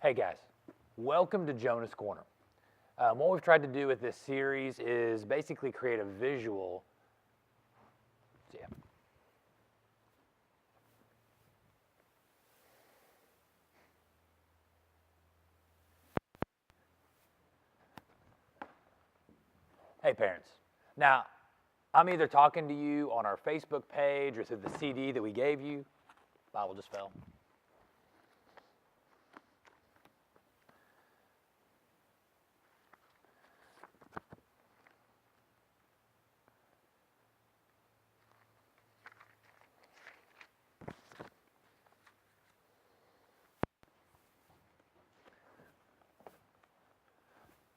Hey guys, welcome to Jonah's Corner. What we've tried to do with this series is basically create a visual. Yeah. Hey parents. Now, I'm either talking to you on our Facebook page or through the CD that we gave you. Bible just fell.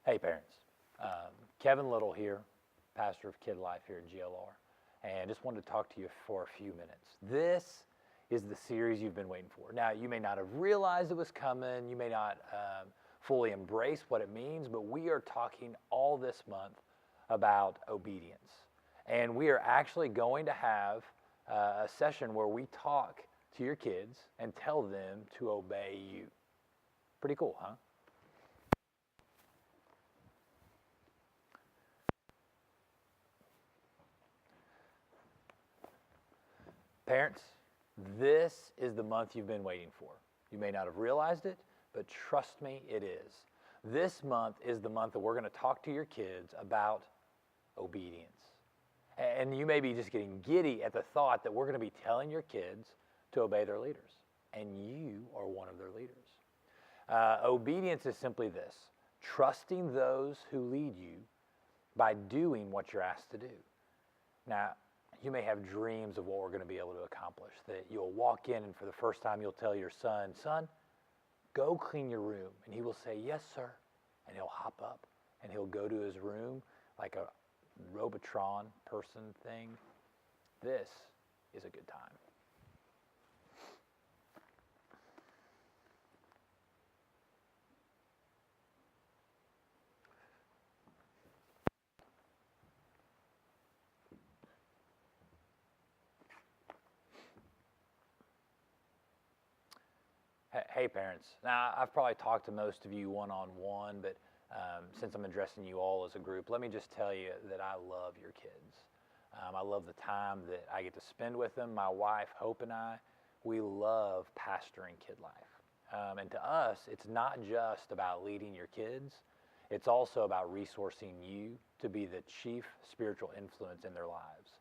Hey parents, Kevin Little here, pastor of Kid Life here at GLR, and just wanted to talk to you for a few minutes. This is the series you've been waiting for. Now, you may not have realized it was coming, you may not fully embrace what it means, but we are talking all this month about obedience. And we are actually going to have a session where we talk to your kids and tell them to obey you. Pretty cool, huh? Parents, this is the month you've been waiting for. You may not have realized it, but trust me, it is. This month is the month that we're going to talk to your kids about obedience. And you may be just getting giddy at the thought that we're going to be telling your kids to obey their leaders. And you are one of their leaders. Obedience is simply this: trusting those who lead you by doing what you're asked to do. Now, you may have dreams of what we're going to be able to accomplish, that you'll walk in and for the first time you'll tell your son, go clean your room. And he will say, yes, sir. And he'll hop up and he'll go to his room like a Robotron person thing. This is a good time. Hey parents, now I've probably talked to most of you one-on-one, but since I'm addressing you all as a group, let me just tell you that I love your kids. I love the time that I get to spend with them. My wife, Hope, and I, we love pastoring Kid Life. And to us, it's not just about leading your kids, it's also about resourcing you to be the chief spiritual influence in their lives.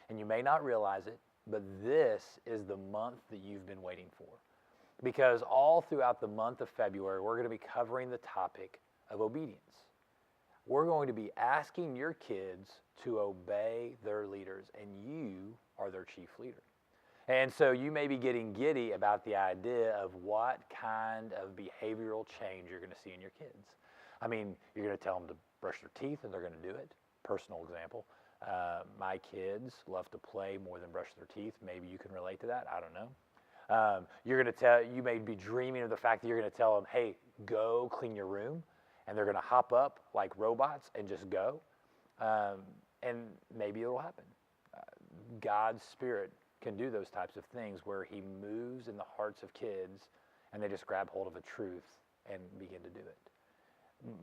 And you may not realize it, but this is the month that you've been waiting for. Because all throughout the month of February, we're going to be covering the topic of obedience. We're going to be asking your kids to obey their leaders, and you are their chief leader. And so you may be getting giddy about the idea of what kind of behavioral change you're going to see in your kids. I mean, you're going to tell them to brush their teeth, and they're going to do it. Personal example. My kids love to play more than brush their teeth. Maybe you can relate to that. I don't know. You may be dreaming of the fact that you're going to tell them, hey, go clean your room. And they're going to hop up like robots and just go. And maybe it'll happen. God's Spirit can do those types of things where He moves in the hearts of kids and they just grab hold of a truth and begin to do it.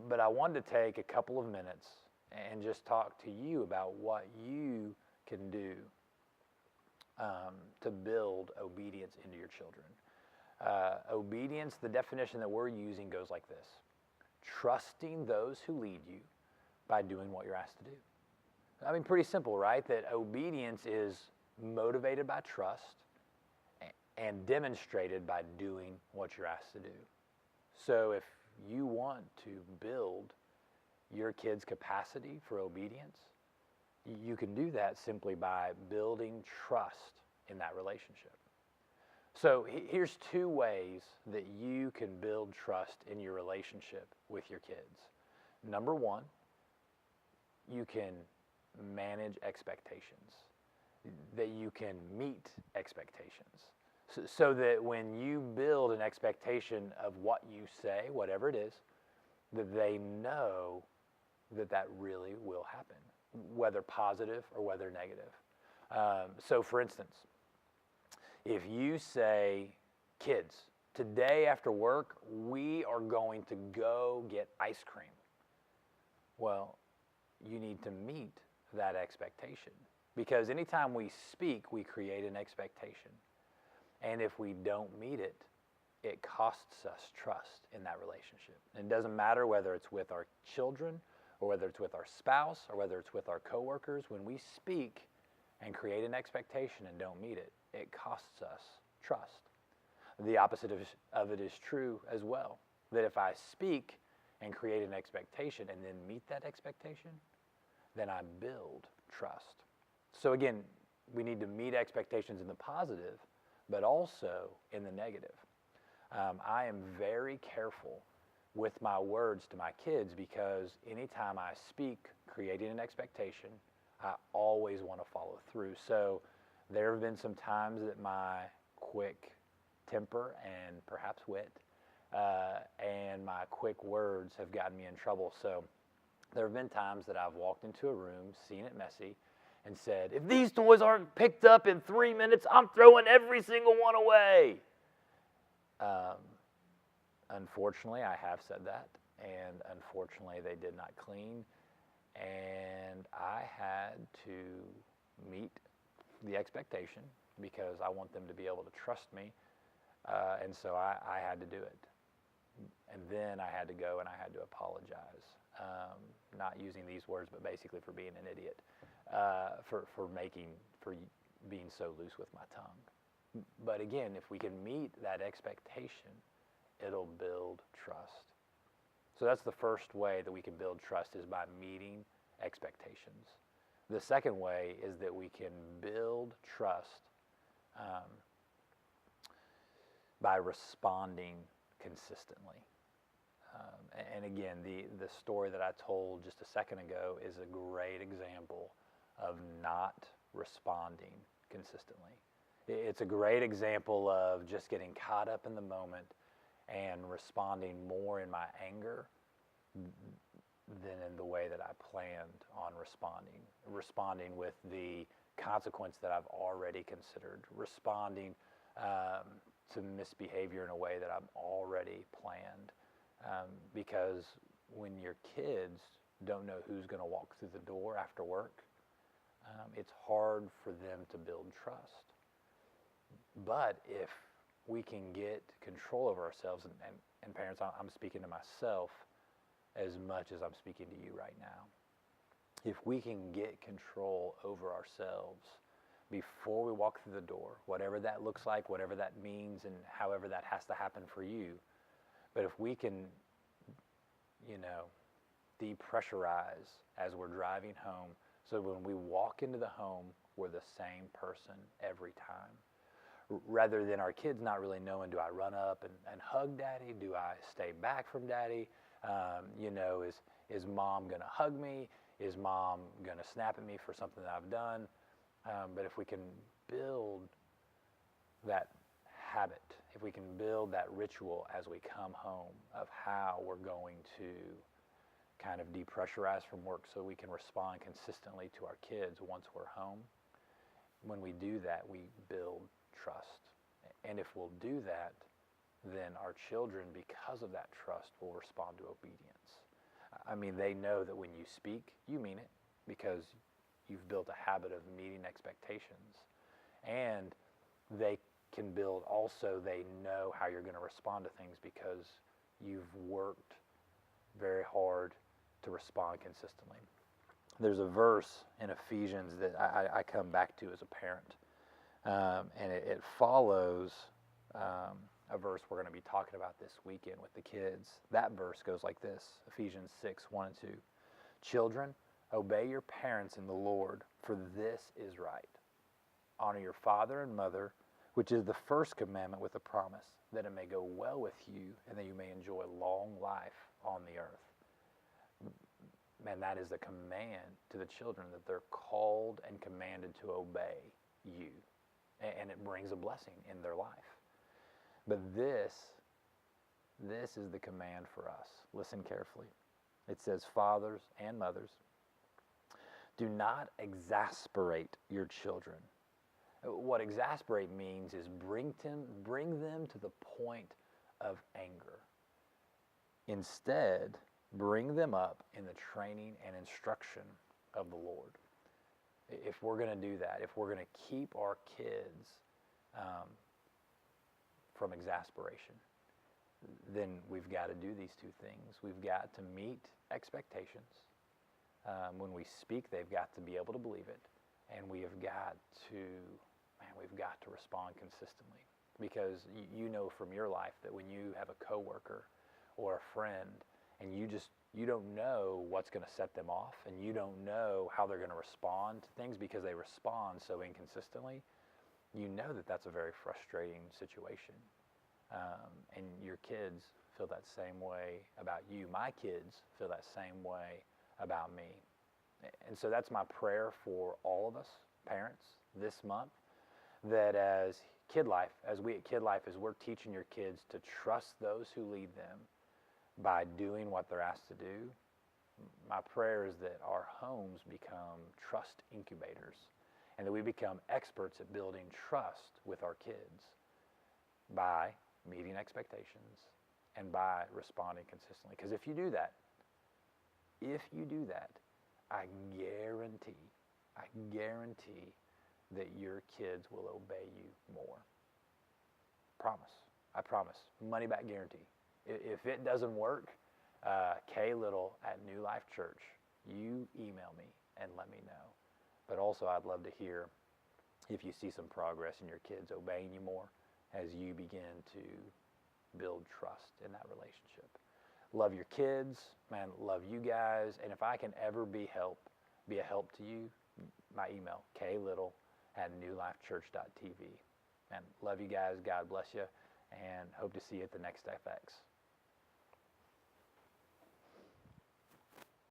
But I wanted to take a couple of minutes and just talk to you about what you can do to build obedience into your children. Obedience, the definition that we're using goes like this: trusting those who lead you by doing what you're asked to do. I mean, pretty simple, right? That obedience is motivated by trust and demonstrated by doing what you're asked to do. So if you want to build your kids' capacity for obedience, you can do that simply by building trust in that relationship. So here's two ways that you can build trust in your relationship with your kids. Number one, you can manage expectations, that you can meet expectations. So that when you build an expectation of what you say, whatever it is, that they know that that really will happen, whether positive or whether negative. So for instance, if you say, kids, Today after work, we are going to go get ice cream. Well, you need to meet that expectation, because anytime we speak, we create an expectation. And if we don't meet it, it costs us trust in that relationship. And it doesn't matter whether it's with our children or whether it's with our spouse or whether it's with our coworkers. When we speak and create an expectation and don't meet it, it costs us trust. The opposite of it is true as well, that if I speak and create an expectation and then meet that expectation, then I build trust. So again, we need to meet expectations in the positive, but also in the negative. I am very careful with my words to my kids, because anytime I speak creating an expectation, I always want to follow through. So there have been some times that my quick temper and perhaps wit and my quick words have gotten me in trouble. So there have been times that I've walked into a room, seen it messy, and said, if these toys aren't picked up in 3 minutes, I'm throwing every single one away. Unfortunately, I have said that, and unfortunately, they did not clean, and I had to meet the expectation because I want them to be able to trust me, and so I had to do it. And then I had to go and I had to apologize, not using these words, but basically for being an idiot, for being so loose with my tongue. But again, if we can meet that expectation, it'll build trust. So that's the first way that we can build trust, is by meeting expectations. The second way is that we can build trust by responding consistently. And again, the story that I told just a second ago is a great example of not responding consistently. It's a great example of just getting caught up in the moment and responding more in my anger than in the way that I planned on responding with the consequence that I've already considered, responding to misbehavior in a way that I've already planned. Because when your kids don't know who's going to walk through the door after work, it's hard for them to build trust. But if we can get control over ourselves, and parents, I'm speaking to myself as much as I'm speaking to you right now. If we can get control over ourselves before we walk through the door, whatever that looks like, whatever that means, and however that has to happen for you, but if we can, depressurize as we're driving home, so when we walk into the home, we're the same person every time. Rather than our kids not really knowing, do I run up and hug daddy? Do I stay back from daddy? Is mom going to hug me? Is mom going to snap at me for something that I've done? But if we can build that habit, if we can build that ritual as we come home of how we're going to kind of depressurize from work so we can respond consistently to our kids once we're home, when we do that, we build trust. And if we'll do that, then our children, because of that trust, will respond to obedience. I mean, they know that when you speak, you mean it, because you've built a habit of meeting expectations. And they can build also, they know how you're going to respond to things because you've worked very hard to respond consistently. There's a verse in Ephesians that I come back to as a parent, and it follows a verse we're going to be talking about this weekend with the kids. That verse goes like this, Ephesians 6:1-2. Children, obey your parents in the Lord, for this is right. Honor your father and mother, which is the first commandment with a promise, that it may go well with you and that you may enjoy long life on the earth. Man, that is the command to the children, that they're called and commanded to obey you. And it brings a blessing in their life. But this is the command for us. Listen carefully. It says, fathers and mothers, do not exasperate your children. What exasperate means is bring them to the point of anger. Instead, bring them up in the training and instruction of the Lord. If we're going to do that, if we're going to keep our kids from exasperation, then we've got to do these two things. We've got to meet expectations. When we speak, they've got to be able to believe it. And we have got to, we've got to respond consistently. Because you know from your life that when you have a coworker or a friend and you don't know what's going to set them off, and you don't know how they're going to respond to things because they respond so inconsistently, you know that that's a very frustrating situation. And your kids feel that same way about you. My kids feel that same way about me. And so that's my prayer for all of us, parents, this month, that as we at Kid Life, as we're teaching your kids to trust those who lead them by doing what they're asked to do, my prayer is that our homes become trust incubators and that we become experts at building trust with our kids by meeting expectations and by responding consistently. Because if you do that, I guarantee that your kids will obey you more. Promise. I promise. Money back guarantee. If it doesn't work, K.Little@New Life Church, you email me and let me know. But also I'd love to hear if you see some progress in your kids obeying you more as you begin to build trust in that relationship. Love your kids, man, love you guys. And if I can ever be a help to you, my email, klittle@newlifechurch.tv. And love you guys. God bless you. And hope to see you at the next FX.